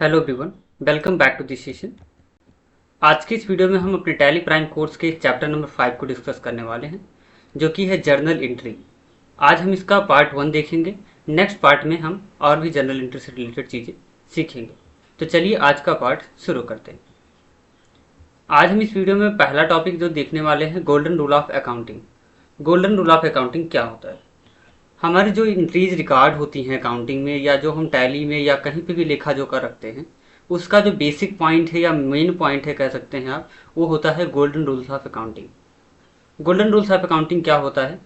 Hello everyone, welcome back to this session. आज की इस वीडियो में हम अपने टैली प्राइम कोर्स के चैप्टर नंबर 5 को डिस्कस करने वाले हैं, जो कि है जर्नल एंट्री। आज हम इसका पार्ट 1 देखेंगे। नेक्स्ट पार्ट में हम और भी जर्नल एंट्री से रिलेटेड चीज़ें सीखेंगे। तो चलिए आज का पार्ट शुरू करते हैं। आज हम इस वीडियो में पहला टॉपिक जो देखने वाले हैं, golden rule of accounting. Golden rule of accounting क्या होता है? हमारी जो एंट्रीज रिकॉर्ड होती हैं अकाउंटिंग में, या जो हम टैली में या कहीं पे भी लेखा जोखा रखते हैं, उसका जो बेसिक पॉइंट है या मेन पॉइंट है कह सकते हैं आप, वो होता है golden rules of accounting. Golden rules of accounting क्या होता है?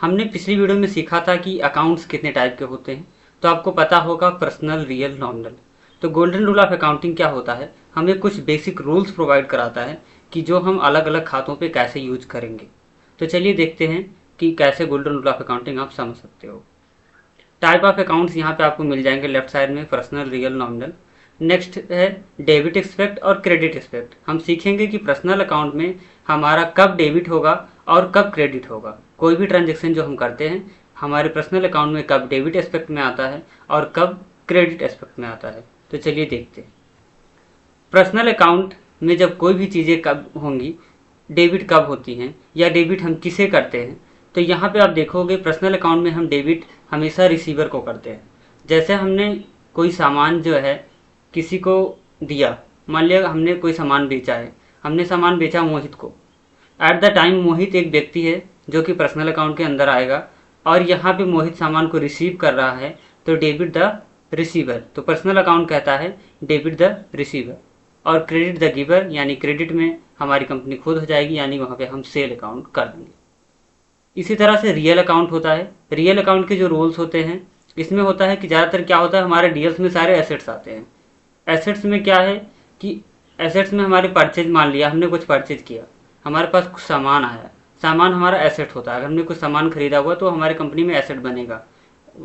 हमने पिछली वीडियो में सीखा था कि अकाउंट्स कितने टाइप के होते हैं, तो आपको पता होगा पर्सनल, रियल, नॉमिनल। तो गोल्डन रूल ऑफ अकाउंटिंग क्या होता है? हमें कुछ बेसिक रूल्स प्रोवाइड कराता है कि जो हम अलग अलग खातों पे कैसे यूज करेंगे। तो चलिए देखते हैं कि कैसे गोल्डन रूल ऑफ अकाउंटिंग आप समझ सकते हो। टाइप ऑफ अकाउंट्स यहाँ पे आपको मिल जाएंगे लेफ्ट साइड में, पर्सनल, रियल, नॉमिनल। नेक्स्ट है डेबिट एक्सपेक्ट और क्रेडिट एक्सपेक्ट। हम सीखेंगे कि पर्सनल अकाउंट में हमारा कब डेबिट होगा और कब क्रेडिट होगा। कोई भी ट्रांजेक्शन जो हम करते हैं हमारे पर्सनल अकाउंट में कब डेबिट एस्पेक्ट में आता है और कब क्रेडिट एस्पेक्ट में आता है। तो चलिए देखते हैं। पर्सनल अकाउंट में जब कोई भी चीज़ें कब होंगी, डेबिट कब होती हैं या डेबिट हम किसे करते हैं, तो यहाँ पे आप देखोगे पर्सनल अकाउंट में हम डेबिट हमेशा रिसीवर को करते हैं। जैसे हमने कोई सामान जो है किसी को दिया, मान लिया हमने कोई सामान बेचा है, हमने सामान बेचा मोहित को। एट द टाइम मोहित एक व्यक्ति है जो कि पर्सनल अकाउंट के अंदर आएगा, और यहाँ पे मोहित सामान को रिसीव कर रहा है, तो डेबिट द रिसीवर। तो पर्सनल अकाउंट कहता है डेबिट द रिसीवर, और क्रेडिट द गिवर, यानी क्रेडिट में हमारी कंपनी खुद हो जाएगी, यानी वहाँ पे हम सेल अकाउंट कर देंगे। इसी तरह से रियल अकाउंट होता है। रियल अकाउंट के जो रूल्स होते हैं, इसमें होता है कि ज़्यादातर क्या होता है, हमारे डील्स में सारे एसेट्स आते हैं। एसेट्स में क्या है कि एसेट्स में हमारे परचेज, मान लिया हमने कुछ परचेज किया, हमारे पास कुछ सामान आया, सामान हमारा एसेट होता है। अगर हमने कुछ सामान खरीदा हुआ तो हमारी कंपनी में एसेट बनेगा।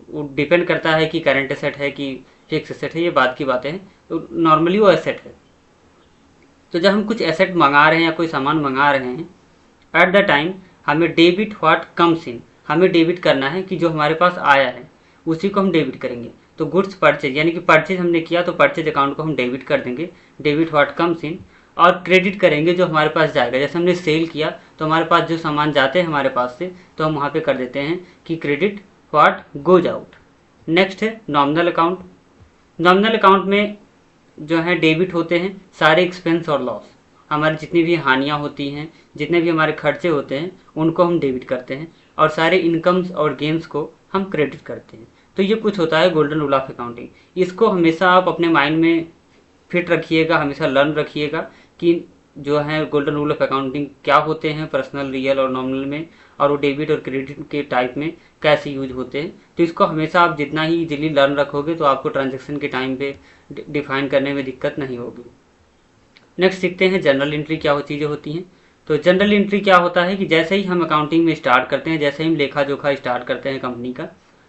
वो डिपेंड करता है कि करंट एसेट है कि फिक्स एसेट है, ये बात की बातें हैं। तो नॉर्मली वो एसेट है। तो जब हम कुछ एसेट मंगा रहे हैं या कोई सामान मंगा रहे हैं, एट द टाइम हमें डेबिट व्हाट कम्स इन, हमें डेबिट करना है कि जो हमारे पास आया है उसी को हम डेबिट करेंगे। तो गुड्स परचेज, यानी कि परचेज हमने किया तो परचेज अकाउंट को हम डेबिट कर देंगे, डेबिट व्हाट कम्स इन। और क्रेडिट करेंगे जो हमारे पास जाएगा। जैसे हमने सेल किया तो हमारे पास जो सामान जाते हैं हमारे पास से, तो हम वहाँ पे कर देते हैं कि credit what goes out. Next है नॉमिनल अकाउंट। नॉमिनल अकाउंट में जो है डेबिट होते हैं सारे एक्सपेंस और लॉस, हमारी जितनी भी हानियाँ होती हैं, जितने भी हमारे खर्चे होते हैं, उनको हम डेबिट करते हैं, और सारे इनकम्स और गेन्स को हम क्रेडिट करते हैं। तो ये कुछ होता है गोल्डन रूल ऑफ अकाउंटिंग। इसको हमेशा आप अपने माइंड में फिट रखिएगा, हमेशा लर्न रखिएगा कि जो है गोल्डन रूल ऑफ अकाउंटिंग क्या होते हैं पर्सनल, रियल और नॉमिनल में, और वो डेबिट और क्रेडिट के टाइप में कैसे यूज होते हैं। तो इसको हमेशा आप जितना ही इजीली लर्न रखोगे तो आपको ट्रांजेक्शन के टाइम पे डिफाइन करने में दिक्कत नहीं होगी। नेक्स्ट सीखते हैं जनरल एंट्री क्या चीज़ें होती हैं। तो जनरल एंट्री क्या होता है कि जैसे ही हम अकाउंटिंग में स्टार्ट करते हैं, जैसे ही हम लेखा जोखा स्टार्ट करते हैं कंपनी का,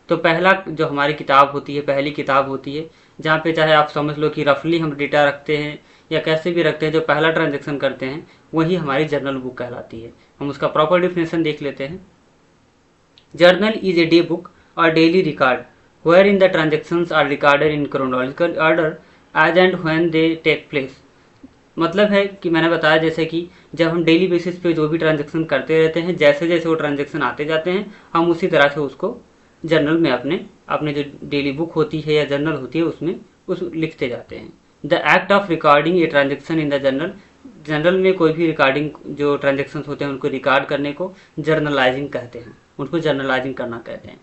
तो पहला जो हमारी किताब होती है, पहली किताब होती है, जहाँ पे चाहे आप समझ लो कि रफली हम डेटा रखते हैं या कैसे भी रखते हैं, जो पहला ट्रांजेक्शन करते हैं वही हमारी जर्नल बुक कहलाती है। हम उसका प्रॉपर डिफिनेशन देख लेते हैं। Journal is a day book और daily record where in the transactions are recorded in chronological order as and when they take place. मतलब है कि मैंने बताया जैसे कि जब हम डेली बेसिस पे जो भी ट्रांजेक्शन करते रहते हैं, जैसे जैसे वो ट्रांजेक्शन आते जाते हैं, हम उसी तरह से उसको जर्नल में अपने अपने जो डेली बुक होती है या जर्नल होती है उसमें उस लिखते जाते हैं। The act of recording a transaction in the journal, journal में कोई भी रिकॉर्डिंग जो ट्रांजेक्शन होते हैं उनको रिकॉर्ड करने को जर्नलाइजिंग कहते हैं, उनको जर्नलाइजिंग करना कहते हैं।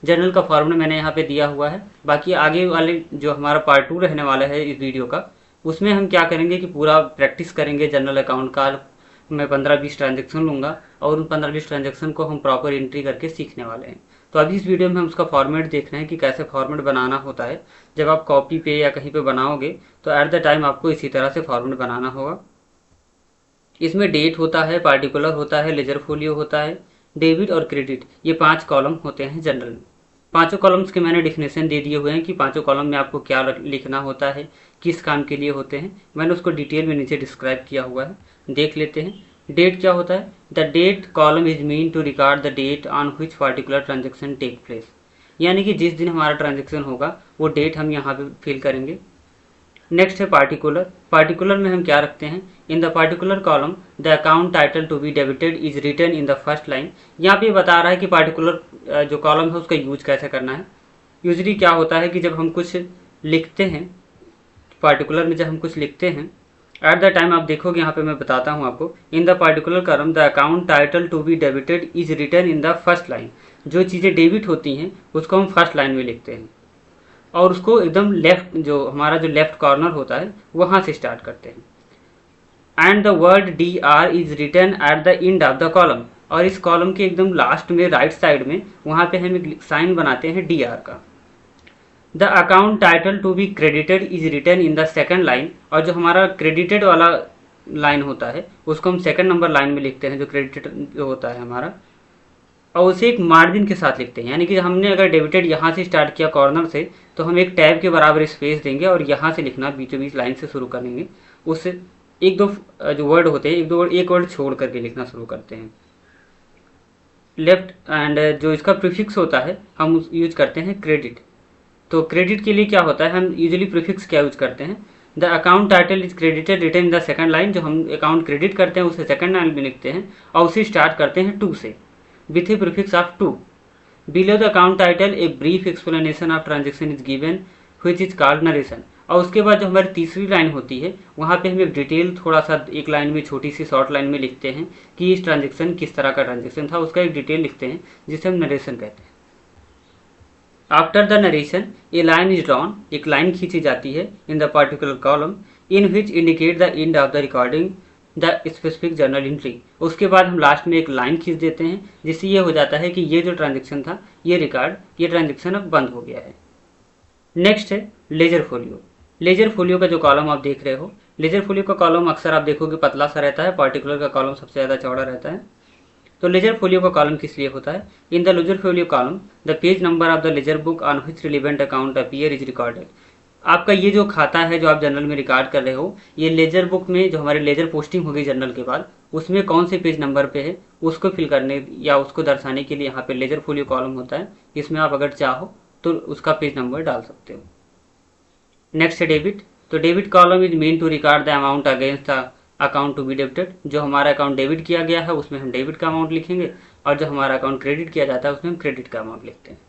जर्नल का फॉर्मूला मैंने यहाँ पे दिया हुआ है। बाकी आगे वाले जो हमारा पार्ट 2 रहने वाला है इस वीडियो का, उसमें हम क्या करेंगे कि पूरा प्रैक्टिस करेंगे जर्नल अकाउंट का। मैं 15-20 ट्रांजेक्शन लूँगा और उन 15-20 ट्रांजेक्शन को हम प्रॉपर एंट्री करके सीखने वाले हैं। तो अभी इस वीडियो में हम उसका फॉर्मेट देख रहे हैं कि कैसे फॉर्मेट बनाना होता है। जब आप कॉपी पे या कहीं पे बनाओगे तो एट द टाइम आपको इसी तरह से फॉर्मेट बनाना होगा। इसमें डेट होता है, पार्टिकुलर होता है, लेजर फोलियो होता है, डेबिट और क्रेडिट, ये 5 कॉलम होते हैं जनरल में। पांचों कॉलम्स के मैंने डिफिनेशन दे दिए हुए हैं कि पांचों कॉलम में आपको क्या लिखना होता है, किस काम के लिए होते हैं। मैंने उसको डिटेल में नीचे डिस्क्राइब किया हुआ है, देख लेते हैं। डेट क्या होता है? The date column is mean to record the date on which particular transaction take place, यानी कि जिस दिन हमारा ट्रांजेक्शन होगा वो डेट हम यहाँ पे फिल करेंगे। नेक्स्ट है पार्टिकुलर। पार्टिकुलर में हम क्या रखते हैं, in the particular column the account title to be debited is written in the first line. यहाँ पे बता रहा है कि पार्टिकुलर जो कॉलम है उसका यूज कैसे करना है। यूजली क्या होता है कि जब हम कुछ लिखते हैं पार्टिकुलर में, जब हम कुछ लिखते हैं एट द टाइम, आप देखोगे यहाँ पे मैं बताता हूँ आपको, in the particular column the account title to be debited is written in the first line. जो चीज़ें डेबिट होती हैं उसको हम फर्स्ट लाइन में लिखते हैं और उसको एकदम लेफ्ट, जो हमारा जो लेफ्ट कॉर्नर होता है वहाँ से स्टार्ट करते हैं। And the word D R is written at the end of the column, और इस कॉलम के एकदम लास्ट में राइट साइड में वहाँ पे हम एक साइन बनाते हैं डी आर का। The account title to be credited is written in the second line, और जो हमारा क्रेडिटेड वाला लाइन होता है उसको हम सेकेंड नंबर लाइन में लिखते हैं, जो क्रेडिटेड जो होता है हमारा, और उसे एक मार्जिन के साथ लिखते हैं। यानी कि हमने अगर डेबिटेड यहाँ से स्टार्ट किया कॉर्नर से, तो हम एक टैब के बराबर स्पेस देंगे और यहाँ से लिखना बीचों बीच लाइन से शुरू करेंगे। उससे एक दो जो वर्ड होते हैं, एक वर्ड छोड़ करके लिखना शुरू करते हैं। लेफ्ट एंड जो इसका प्रीफिक्स होता है हम यूज करते हैं क्रेडिट। तो क्रेडिट के लिए क्या होता है, हम यूजुअली प्रीफिक्स क्या यूज करते हैं, the account title is credited written in the second line. जो हम अकाउंट क्रेडिट करते हैं उसे सेकंड लाइन में लिखते हैं और उसे स्टार्ट करते हैं टू से, with a prefix of to. Below the account title a brief explanation of transaction is given which is called narration. और उसके बाद जो हमारी तीसरी लाइन होती है वहाँ पे हम एक डिटेल थोड़ा सा एक लाइन में छोटी सी शॉर्ट लाइन में लिखते हैं कि इस ट्रांजेक्शन किस तरह का ट्रांजेक्शन था, उसका एक डिटेल लिखते हैं जिसे हम नरेशन कहते हैं। After the narration A line is drawn, एक लाइन खींची जाती है in the particular column in which indicate the end of the recording the specific journal entry. उसके बाद हम लास्ट में एक लाइन खींच देते हैं जिससे ये हो जाता है कि ये जो ट्रांजेक्शन था, ये ट्रांजेक्शन अब बंद हो गया है। नेक्स्ट है लेजर फोलियो। लेजर फोलियो का जो कॉलम आप देख रहे हो, लेजर फोलियो का कॉलम अक्सर आप देखोगे पतला सा रहता है, पार्टिकुलर का कॉलम सबसे ज़्यादा चौड़ा रहता है। तो लेजर फोलियो का कॉलम किस लिए होता है, in the ledger folio column the page number of the laser book on which relevant account appear is recorded. आपका ये जो खाता है जो आप जर्नल में रिकॉर्ड कर रहे हो, ये लेजर बुक में जो हमारे लेजर पोस्टिंग होगी जर्नल के बाद, उसमें कौन से पेज नंबर पे है उसको फिल करने या उसको दर्शाने के लिए यहाँ पे लेजर फोलियो कॉलम होता है। इसमें आप अगर चाहो तो उसका पेज नंबर डाल सकते हो। नेक्स्ट है डेबिट। तो debit column is mean to record the amount against the account to be debited. जो हमारा अकाउंट डेबिट किया गया है उसमें हम डेबिट का अमाउंट लिखेंगे, और जो हमारा अकाउंट क्रेडिट किया जाता है उसमें हम क्रेडिट का अमाउंट लिखते हैं।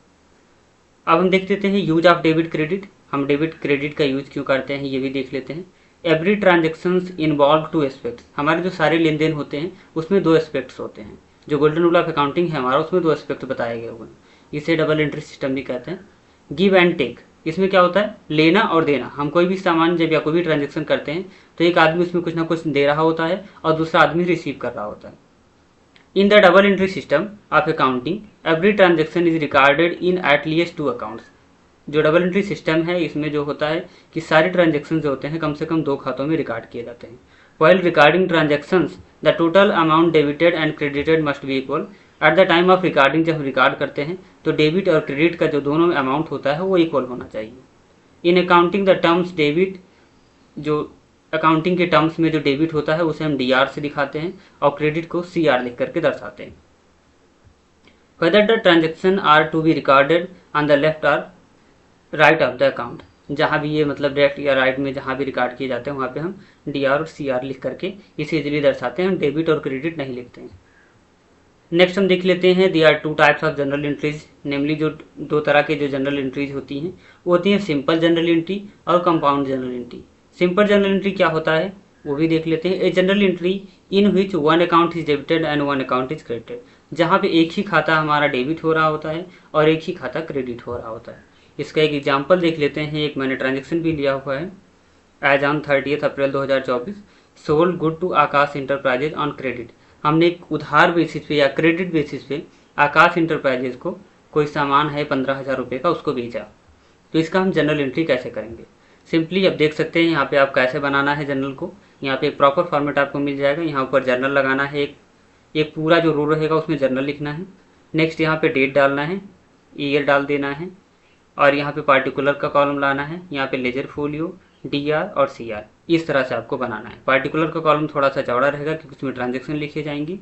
अब हम देख लेते हैं यूज ऑफ डेबिट क्रेडिट। हम डेबिट क्रेडिट का यूज क्यों करते हैं ये भी देख लेते हैं। Every transactions involve two aspects. हमारे जो सारे लेन देन होते हैं उसमें दो एस्पेक्ट्स होते हैं। जो गोल्डन रूल ऑफ अकाउंटिंग है हमारा, उसमें दो एस्पेक्ट बताए गए हुए हैं। इसे डबल एंट्री सिस्टम भी कहते हैं। गिव एंड टेक, इसमें क्या होता है, लेना और देना। हम कोई भी सामान जब या कोई भी ट्रांजेक्शन करते हैं तो एक आदमी उसमें कुछ ना कुछ दे रहा होता है और दूसरा आदमी रिसीव कर रहा होता है। In the double entry system of accounting every transaction is recorded in at least two accounts. जो डबल एंट्री सिस्टम है इसमें जो होता है कि सारे ट्रांजेक्शन जो होते हैं कम से कम दो खातों में रिकॉर्ड किए जाते हैं। While recording transactions the total amount debited and credited must be equal. At the time of recording जब हम रिकॉर्ड करते हैं तो डेबिट और क्रेडिट का जो दोनों में अमाउंट होता है वो इक्वल होना चाहिए। In accounting the terms debit, जो अकाउंटिंग के टर्म्स में जो डेबिट होता है उसे हम डी से दिखाते हैं और क्रेडिट को CR लिख करके दर्शाते हैं। Whether the transaction are to be recorded on the left और राइट ऑफ द अकाउंट, जहाँ भी ये मतलब लेफ्ट या राइट में जहाँ भी रिकॉर्ड किए जाते हैं वहाँ पे हम DR और CR लिख करके इसे इजीली दर्शाते हैं। हम डेबिट और क्रेडिट नहीं लिखते हैं। नेक्स्ट हम देख लेते हैं there are two types of general entries. Namely जो दो तरह के जो जनरल एंट्रीज होती हैं वो होती हैं सिंपल जनरल एंट्री और compound general entry. Simple general entry क्या होता है वो भी देख लेते हैं। A general entry in which one account is debited and one account is credited, जहाँ पे एक ही खाता हमारा डेबिट हो रहा होता है और एक ही खाता क्रेडिट हो रहा होता है। इसका एक एग्जाम्पल देख लेते हैं। एक मैंने ट्रांजेक्शन भी लिया हुआ है। As on 30 April 2024 sold good to Akash enterprises on credit. हमने एक उधार बेसिस पे या क्रेडिट बेसिस पे आकाश इंटरप्राइजेज को कोई सामान है 15,000 रुपये का, उसको बेचा। तो इसका हम जनरल एंट्री कैसे करेंगे, सिंपली अब देख सकते हैं यहाँ पे आप कैसे बनाना है जनरल को। यहाँ पे एक प्रॉपर फॉर्मेट आपको मिल जाएगा। यहाँ ऊपर जर्नल लगाना है, एक पूरा जो रो रहेगा उसमें जर्नल लिखना है। नेक्स्ट यहाँ पे डेट डालना है, ईयर डाल देना है, और यहाँ पे पार्टिकुलर का कॉलम लाना है। यहाँ पे लेजर फोलियो, DR और CR, इस तरह से आपको बनाना है। पार्टिकुलर का कॉलम थोड़ा सा चौड़ा रहेगा क्योंकि उसमें ट्रांजेक्शन लिखी जाएंगी।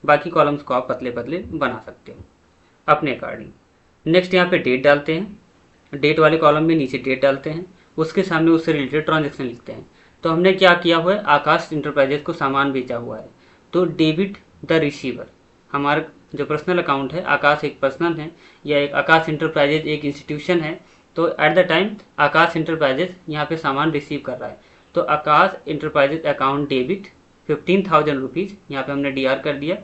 बाकी कॉलम्स को आप पतले पतले बना सकते हो अपने अकॉर्डिंग। नेक्स्ट यहाँ पे डेट डालते हैं, डेट वाले कॉलम में नीचे डेट डालते हैं। उसके सामने उससे रिलेटेड ट्रांजेक्शन लिखते हैं। तो हमने क्या किया हुआ है, आकाश इंटरप्राइजेज को सामान बेचा हुआ है, तो डेबिट द रिसीवर। हमारा जो पर्सनल अकाउंट है, आकाश एक पर्सनल है या एक आकाश इंटरप्राइजेज एक इंस्टीट्यूशन है, तो at the time Akash enterprises यहाँ पे सामान रिसीव कर रहा है, तो आकाश इंटरप्राइजेज अकाउंट डेबिट 15,000 रुपीज़, यहाँ पे हमने DR कर दिया।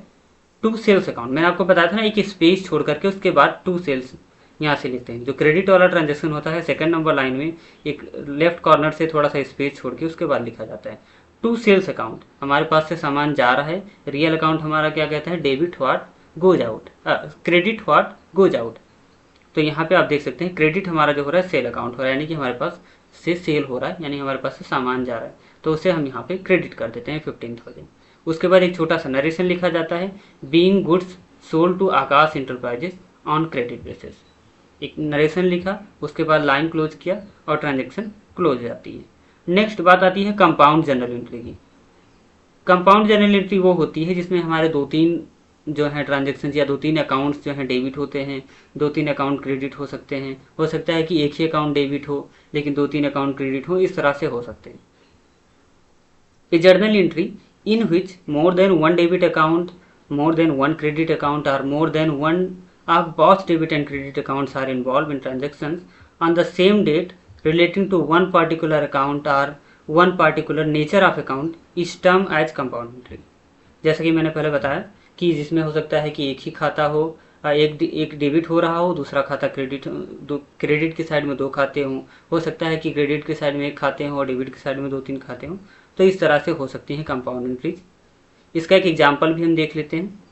टू सेल्स अकाउंट, मैंने आपको बताया था ना एक स्पेस छोड़ करके उसके बाद टू सेल्स यहाँ से लिखते हैं। जो क्रेडिट वाला ट्रांजेक्शन होता है सेकंड नंबर लाइन में एक लेफ्ट कॉर्नर से थोड़ा सा स्पेस छोड़ के उसके बाद लिखा जाता है। टू सेल्स अकाउंट, हमारे पास से सामान जा रहा है। रियल अकाउंट हमारा क्या कहता है, debit what goes out, credit what goes out. तो यहाँ पे आप देख सकते हैं क्रेडिट हमारा जो हो रहा है सेल अकाउंट हो रहा है, यानी कि हमारे पास से सेल हो रहा है, यानी हमारे पास से सामान जा रहा है, तो उसे हम यहाँ पे क्रेडिट कर देते हैं 15,000। उसके बाद एक छोटा सा नरेशन लिखा जाता है, being goods sold to Akash enterprises on credit basis. एक नरेशन लिखा, उसके बाद लाइन क्लोज किया और ट्रांजेक्शन क्लोज हो जाती है। नेक्स्ट बात आती है कंपाउंड जर्नल एंट्री की। कंपाउंड जर्नल एंट्री वो होती है जिसमें हमारे 2-3 जो है ट्रांजेक्शन या 2-3 अकाउंट्स जो है डेबिट होते हैं, 2-3 अकाउंट क्रेडिट हो सकते हैं। हो सकता है कि एक ही अकाउंट डेबिट हो लेकिन 2-3 अकाउंट क्रेडिट हो, इस तरह से हो सकते हैं। A journal entry in which more than one debit account, more than one credit account, or more than one of both debit and credit accounts are involved in transactions on the same date relating to one particular account or one particular nature of account is termed as compound entry। जैसा कि मैंने पहले बताया कि जिसमें हो सकता है कि एक ही खाता हो, एक डेबिट हो रहा हो, दूसरा खाता क्रेडिट की साइड में 2 खाते हों। हो सकता है कि क्रेडिट की साइड में 1 खाते हों और डेबिट की साइड में 2-3 खाते हों। तो इस तरह से हो सकती हैं कंपाउंड एंट्रीज। इसका एक एग्जाम्पल भी हम देख लेते हैं।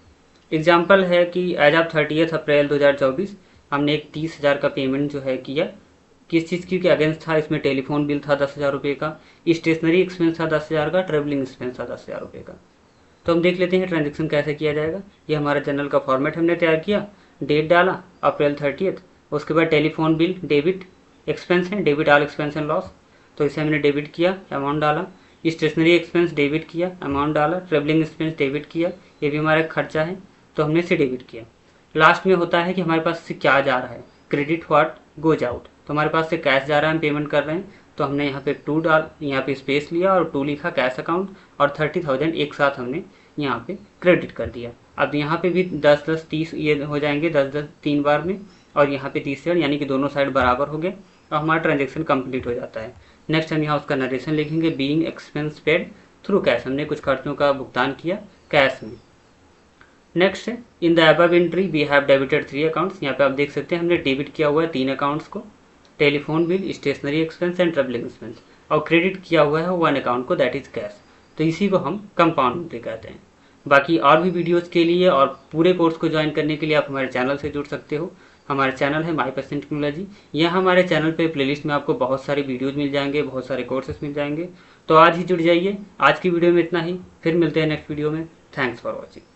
एग्जाम्पल है कि एज ऑफ 30 अप्रैल 2024 हमने एक 30,000 का पेमेंट जो है किया। किस चीज़ की अगेंस्ट था, इसमें टेलीफोन बिल था 10,000 रुपये का, स्टेशनरी एक्सपेंस था 10,000 का, ट्रेवलिंग एक्सपेंस था 10,000 रुपये का। तो हम देख लेते हैं ट्रांजेक्शन कैसे किया जाएगा। ये हमारा जर्नल का फॉर्मेट हमने तैयार किया, डेट डाला अप्रैल 30, उसके बाद टेलीफोन बिल डेबिट एक्सपेंस है, debit all expense and loss, तो इसे हमने डेबिट किया, अमाउंट डाला। स्टेशनरी एक्सपेंस डेबिट किया, अमाउंट डाला। ट्रेवलिंग एक्सपेंस डेबिट किया, ये भी हमारा खर्चा है, तो हमने इसे डेबिट किया। लास्ट में होता है कि हमारे पास से क्या जा रहा है, क्रेडिट व्हाट गोज आउट, तो हमारे पास से कैश जा रहा है, हम पेमेंट कर रहे हैं, तो हमने यहाँ पे 2 यहाँ पे स्पेस लिया और 2 लिखा कैश अकाउंट, और 30,000 एक साथ हमने यहाँ पे क्रेडिट कर दिया। अब यहाँ पे भी 10-10 30 ये हो जाएंगे, 10-10 3 बार में, और यहाँ पे 30 यानी कि दोनों साइड बराबर हो गए और हमारा ट्रांजेक्शन कंप्लीट हो जाता है। नेक्स्ट हम यहाँ उसका नरेशन लिखेंगे, being expense paid through cash, हमने कुछ खर्चों का भुगतान किया कैश में। नेक्स्ट है in the above entry we have debited 3 accounts, यहाँ पे आप देख सकते हैं हमने डेबिट किया हुआ है 3 अकाउंट्स को, telephone bill, stationery expense and travelling expense, और क्रेडिट किया हुआ है 1 अकाउंट को, दैट इज कैश। तो इसी को हम कंपाउंड एंट्री कहते हैं। बाकी और भी वीडियोज़ के लिए और पूरे कोर्स को ज्वाइन करने के लिए आप हमारे चैनल से जुड़ सकते हो। हमारा चैनल है माई पर्सन टेक्नोलॉजी। यहाँ हमारे चैनल पे प्लेलिस्ट में आपको बहुत सारे वीडियोज़ मिल जाएंगे, बहुत सारे कोर्सेज मिल जाएंगे। तो आज ही जुड़ जाइए। आज की वीडियो में इतना ही, फिर मिलते हैं नेक्स्ट वीडियो में। Thanks for watching.